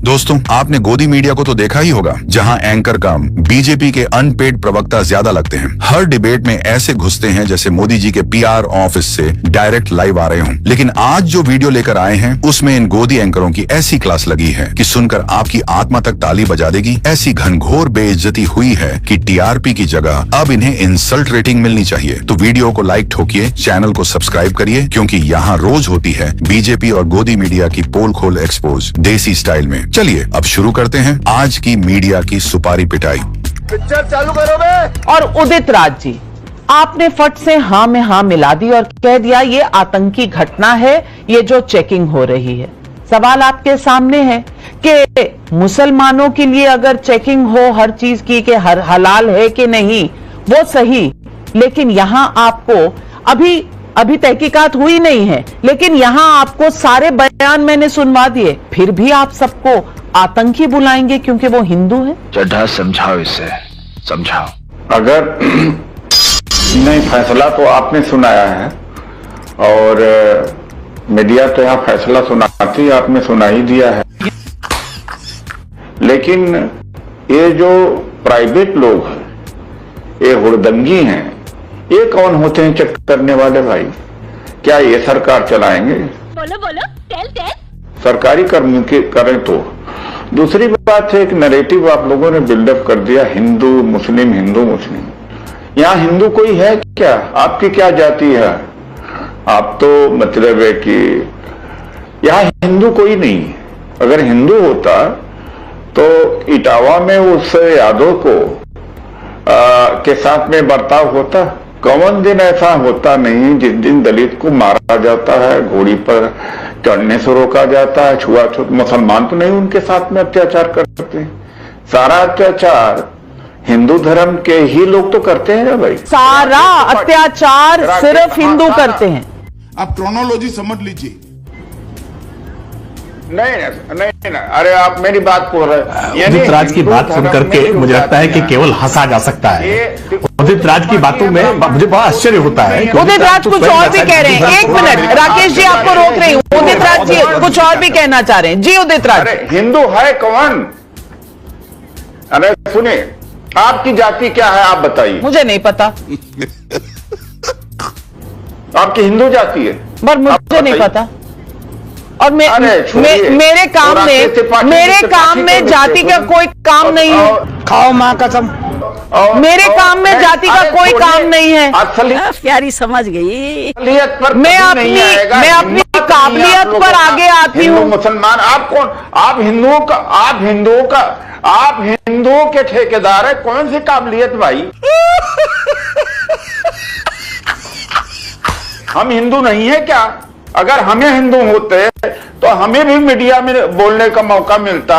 दोस्तों, आपने गोदी मीडिया को तो देखा ही होगा, जहां एंकर कम बीजेपी के अनपेड प्रवक्ता ज्यादा लगते हैं। हर डिबेट में ऐसे घुसते हैं जैसे मोदी जी के पीआर ऑफिस से डायरेक्ट लाइव आ रहे हों। लेकिन आज जो वीडियो लेकर आए हैं उसमें इन गोदी एंकरों की ऐसी क्लास लगी है कि सुनकर आपकी आत्मा तक ताली बजा देगी। ऐसी घनघोर बेइज्जती हुई है कि टीआरपी की जगह अब इन्हें इंसल्ट रेटिंग मिलनी चाहिए। तो वीडियो को लाइक ठोकिए, चैनल को सब्सक्राइब करिए, क्योंकि यहाँ रोज होती है बीजेपी और गोदी मीडिया की पोल खोल एक्सपोज देसी स्टाइल में। चलिए अब शुरू करते हैं आज की मीडिया की सुपारी पिटाई। पिक्चर चालू करो बे। और उदित राज जी, आपने फट से हाँ में हाँ मिला दी और कह दिया ये आतंकी घटना है, ये जो चेकिंग हो रही है। सवाल आपके सामने है कि मुसलमानों के लिए अगर चेकिंग हो हर चीज की कि हर हलाल है कि नहीं, वो सही, लेकिन यहां आपको अभी तहकीकात हुई नहीं है, लेकिन यहां आपको सारे बयान मैंने सुनवा दिए, फिर भी आप सबको आतंकी बुलाएंगे क्योंकि वो हिंदू है। चड्ढा समझाओ, इसे समझाओ। अगर नहीं, फैसला तो आपने सुनाया है और मीडिया तो यहाँ फैसला सुनाती, आपने सुना ही दिया है। लेकिन ये जो प्राइवेट लोग हैं, ये हुड़दंगी हैं, ये कौन होते हैं चेक करने वाले भाई? क्या ये सरकार चलाएंगे? बोलो बोलो, टेल। सरकारी कर्मी करें तो। दूसरी बात है, एक नैरेटिव आप लोगों ने बिल्डअप कर दिया, हिंदू मुस्लिम हिंदू मुस्लिम। यहाँ हिंदू कोई है क्या? आपकी क्या जाति है? आप तो मतलब है कि यहाँ हिंदू कोई नहीं। अगर हिंदू होता तो इटावा में उस यादव को के साथ में बर्ताव होता। कौन दिन ऐसा होता नहीं जिस दिन दलित को मारा जाता है, घोड़ी पर चढ़ने से रोका जाता है, छुआछूत। मुसलमान तो नहीं उनके साथ में अत्याचार करते। सारा अत्याचार हिंदू धर्म के ही लोग तो करते हैं ना भाई। सारा अत्याचार सिर्फ हिंदू करते हैं। आप क्रोनोलॉजी समझ लीजिए। नहीं, अरे आप मेरी बात बोल रहे। उदित राज की बात सुन करके मुझे लगता है कि केवल हंसा जा सकता है। उदित राज की बातों में मुझे बड़ा आश्चर्य होता है। उदित राज कुछ और भी कह रहे हैं। एक मिनट राकेश जी, आपको रोक रही हूँ। उदित राज जी कुछ और भी कहना चाह रहे हैं। जी उदित राज। अरे हिंदू है कौन? अरे सुनिए, आपकी जाति क्या है आप बताइए। मुझे नहीं पता। आपकी हिंदू जाति है? पर मुझे नहीं पता। और मेरे काम में जाति का कोई काम नहीं है। खाओ मां कसम। मेरे काम में जाति का कोई काम नहीं है। प्यारी समझ गई। मैं अपनी काबिलियत पर आगे आती हूँ। मुसलमान आप कौन? आप हिंदुओं के ठेकेदार है। कौन सी काबिलियत भाई? हम हिंदू नहीं है क्या? अगर हमें हिंदू होते तो हमें भी मीडिया में बोलने का मौका मिलता,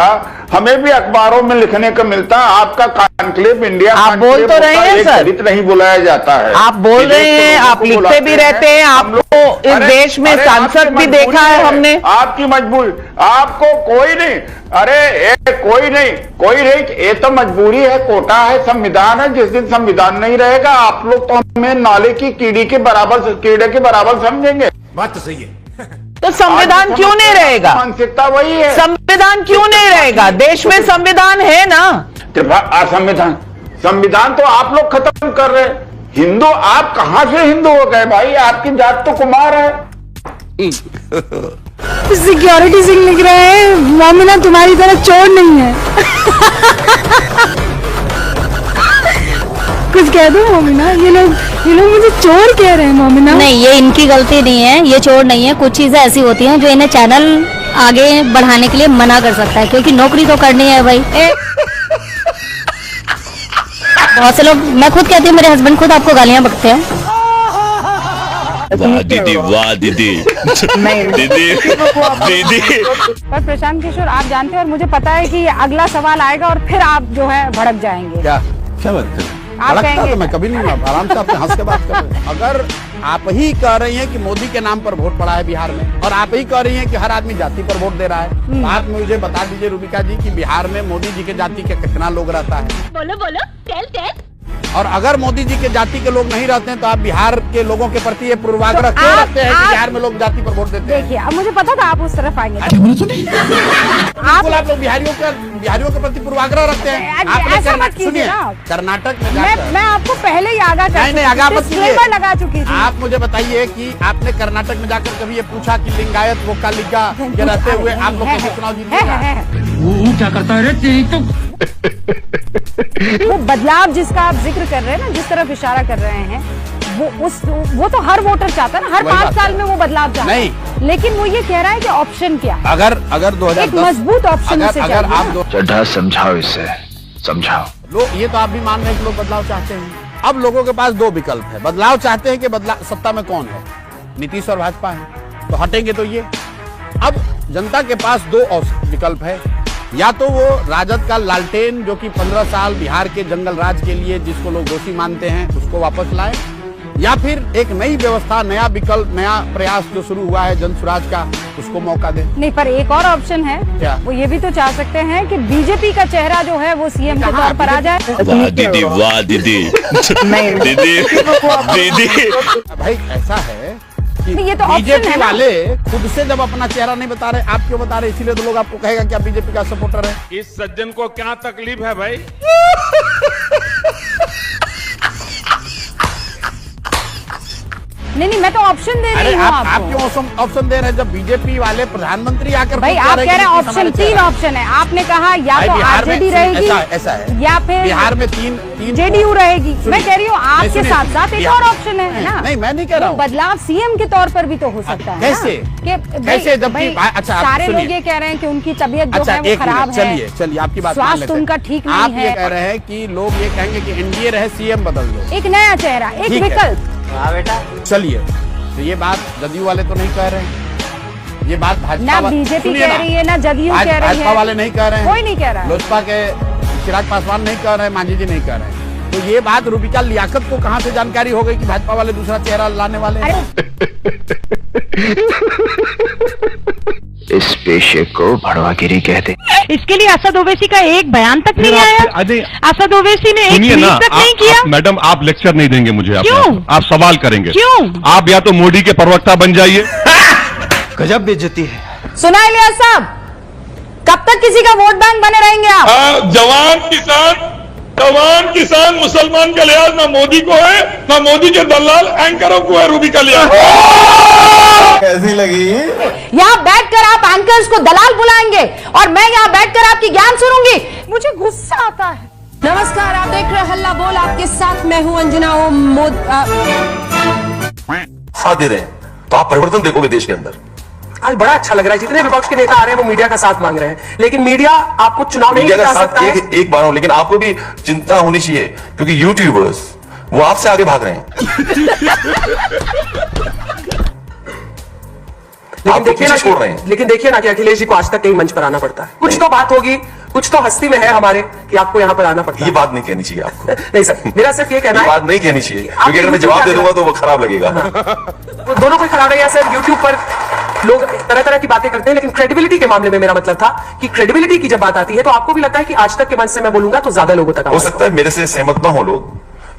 हमें भी अखबारों में लिखने का मिलता। आपका कॉन्क्लेव इंडिया आप बोल तो रहे हैं सर, दलित नहीं बुलाया जाता है। आप बोल रहे हैं, आप लिखते भी रहते हैं, आपको इस देश में सांसद भी देखा है हमने। आपकी मजबूरी, आपको कोई नहीं, अरे कोई नहीं, ये तो मजबूरी है, कोटा है, संविधान है। जिस दिन संविधान नहीं रहेगा आप लोग तो हमें नाले की कीड़े के बराबर समझेंगे। बात तो सही है। तो संविधान क्यों नहीं रहेगा? मानसिकता वही है। संविधान क्यों नहीं रहेगा? देश में संविधान है ना। संविधान तो आप लोग खत्म कर रहे। हिंदू आप कहां से हिंदू हो गए भाई? आपकी जात तो कुमार है। सिक्योरिटी सिंह लिख रहे हैं, मोमिना तुम्हारी तरह चोर नहीं है। कुछ कह दो मोमिना। ये लोग मुझे चोर कह रहे हैं मोमिना। नहीं, ये इनकी गलती नहीं है, ये चोर नहीं है। कुछ चीजें ऐसी होती हैं जो इन्हें चैनल आगे बढ़ाने के लिए मना कर सकता है, क्योंकि नौकरी तो करनी है भाई। बहुत से लोग, मैं खुद कहती हूँ, मेरे हस्बैंड खुद आपको गालियां बकते हैं। वाह दीदी पर प्रशांत किशोर, आप जानते हैं और मुझे पता है कि अगला सवाल आएगा और फिर आप जो है भड़क जाएंगे। क्या बात है? आप कहेंगे तो मैं कभी नहीं, आराम से आपसे हंस के बात कर रहे हैं। अगर आप ही कह रही हैं कि मोदी के नाम पर वोट पड़ा है बिहार में, और आप ही कह रही हैं कि हर आदमी जाति पर वोट दे रहा है, आप मुझे बता दीजिए रूबिका जी कि बिहार में मोदी जी के जाति के कितना लोग रहता है? बोलो टेल। और अगर मोदी जी के जाति के लोग नहीं रहते हैं तो आप बिहार के लोगों के प्रति ये पूर्वाग्रह क्यों रखते हैं कि बिहार में लोग जाति पर वोट देते हैं? देखिए, अब मुझे पता था आप उस तरफ आएंगे। बिल्कुल आप लोग बिहारियों के प्रति पूर्वाग्रह रखते हैं। ऐसा मत कीजिए ना। कर्नाटक में जाकर मैं आपको पहले ही आगाह कर नहीं आगाह मत कीजिए। लगा चुकी थी। आप मुझे बताइए कि आपने कर्नाटक में जाकर कभी ये पूछा कि लिंगायत वो कालिका के रहते हुए आप लोग कैसे चुनाव जीते? वो क्या करता है रे? वो बदलाव जिसका आप जिक्र कर रहे हैं ना, जिस तरफ इशारा कर रहे हैं, वो तो हर वोटर चाहता है ना, हर 5 साल में वो बदलाव चाहता है। लेकिन वो ये कह रहा है कि ऑप्शन क्या है? अगर 2010 एक मजबूत ऑप्शन से अगर आप चड्ढा समझाओ इसे, समझाओ। लोग ये तो आप भी मान रहे हैं कि लोग बदलाव चाहते हैं। अब लोगों के पास 2 विकल्प है। बदलाव चाहते हैं कि बदलाव सत्ता में कौन है, नीतीश और भाजपा है, तो हटेंगे तो ये। अब जनता के पास 2 विकल्प है, या तो वो राजद का लालटेन जो कि 15 साल बिहार के जंगल राज के लिए जिसको लोग दोषी मानते हैं उसको वापस लाए, या फिर एक नई व्यवस्था, नया विकल्प, नया प्रयास जो शुरू हुआ है जन स्वराज का, उसको मौका दे। नहीं, पर एक और ऑप्शन है। क्या? वो ये भी तो चाह सकते हैं कि बीजेपी का चेहरा जो है वो सीएम के तौर पर आ जाए। वाह दीदी, वाह दीदी, दीदी। भाई ऐसा है कि ये तो ऑप्शन बीजेपी है ना। वाले खुद से जब अपना चेहरा नहीं बता रहे, आप क्यों बता रहे? इसीलिए तो लोग आपको कहेगा कि आप बीजेपी का सपोर्टर है। इस सज्जन को क्या तकलीफ है भाई? नहीं, मैं तो ऑप्शन दे रही हूँ आप आपको। क्यों ऑप्शन दे रहे हैं जब बीजेपी वाले प्रधानमंत्री आकर भाई आप कह रहे हैं ऑप्शन 3 ऑप्शन है। आपने कहा या तो आरजेडी रहेगी, ऐसा है या फिर बिहार में तीन जेडीयू रहेगी। मैं कह रही हूँ आपके साथ साथ एक और ऑप्शन है ना। नहीं, मैं नहीं कह रहा हूँ। बदलाव सीएम के तौर पर भी तो हो सकता है। कैसे? कैसे? जबकि अच्छा सारे लोग ये कह रहे हैं कि उनकी तबीयत जो है वो खराब है, चलिए आपकी बात स्वास्थ्य उनका ठीक नहीं है। आप ये कह रहे हैं कि लोग ये कहेंगे कि एनडीए रहे, सीएम बदल दो, एक नया चेहरा, एक विकल्प। चलिए, तो ये बात जदयू वाले तो नहीं कह रहे हैं, ये बात भाजपा ना बीजेपी कह रही है ना जदयू कह रही है, भाजपा वाले नहीं कह रहे हैं, कोई नहीं कह रहा है। लोजपा के चिराग पासवान नहीं कह रहे हैं, मांझी जी नहीं कह रहे हैं। तो ये बात रूबिका लियाकत को कहां से जानकारी हो गई कि भाजपा वाले दूसरा चेहरा लाने वाले हैं? इस पेशे को भड़वागिरी कहते। इसके लिए असद ओवैसी का एक बयान तक नहीं आया। असद ओवैसी ने एक ट्वीट तक नहीं किया। मैडम आप लेक्चर नहीं देंगे मुझे। क्यों? आप सवाल करेंगे। क्यों? आप या तो मोदी के प्रवक्ता बन जाइए। गजब बेइज्जती है। सुना इलियास साहब, कब तक किसी का वोट बैंक बने रहेंगे आप? जवान किसान मुसलमान का लिहाज ना मोदी को है, ना मोदी के दलाल एंकरों को है। रूबिका लिहाज कैसी लगी? यहाँ बैठकर आप एंकर्स को दलाल बुलाएंगे और मैं यहाँ बैठकर आपकी ज्ञान सुनूंगी। मुझे गुस्सा आता है। नमस्कार, आप देख रहे हैं हल्ला बोल, आपके साथ मैं हूं अंजना। साथ दे रहे हैं तो आप परिवर्तन देखोगे देश के अंदर। आज बड़ा अच्छा लग रहा है, जितने विपक्ष के नेता आ रहे हैं वो मीडिया का साथ मांग रहे हैं, लेकिन मीडिया आपको चुनाव नहीं जिता सकता है। एक बार हो, लेकिन आपको भी चिंता होनी चाहिए क्योंकि यूट्यूबर्स वो आपसे आगे भाग रहे हैं। लेकिन देखिए ना कि अखिलेश जी को आज तक कई मंच पर आना पड़ता है। कुछ तो बात होगी, कुछ तो हस्ती में है हमारे कि आपको यहाँ पर आना पड़ता है। ये बात नहीं कहनी चाहिए आपको। नहीं सर, मेरा सिर्फ ये कहना है, बात नहीं कहनी चाहिए क्योंकि अगर मैं जवाब दे दूंगा तो वो खराब लगेगा। वो दोनों को खराब लगेगा सर। यूट्यूब पर लोग तरह तरह की बातें करते हैं, लेकिन क्रेडिबिलिटी के मामले में मेरा मतलब था कि क्रेडिबिलिटी की जब बात आती है तो आपको भी लगता है कि आज तक के मंच से मैं बोलूंगा तो ज्यादा लोगों तक हो सकता है मेरे से सहमत ना हो लोग,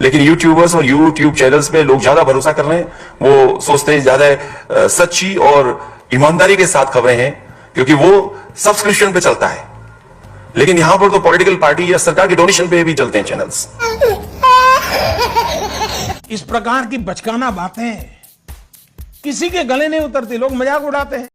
लेकिन यूट्यूबर्स और यूट्यूब चैनल्स पे लोग ज्यादा भरोसा कर रहे हैं। वो सोचते हैं ज्यादा सच्ची और ईमानदारी के साथ खबरें हैं क्योंकि वो सब्सक्रिप्शन पे चलता है, लेकिन यहां पर तो पॉलिटिकल पार्टी या सरकार के डोनेशन पे भी चलते हैं चैनल्स। इस प्रकार की बचकाना बातें किसी के गले नहीं उतरती, लोग मजाक उड़ाते हैं।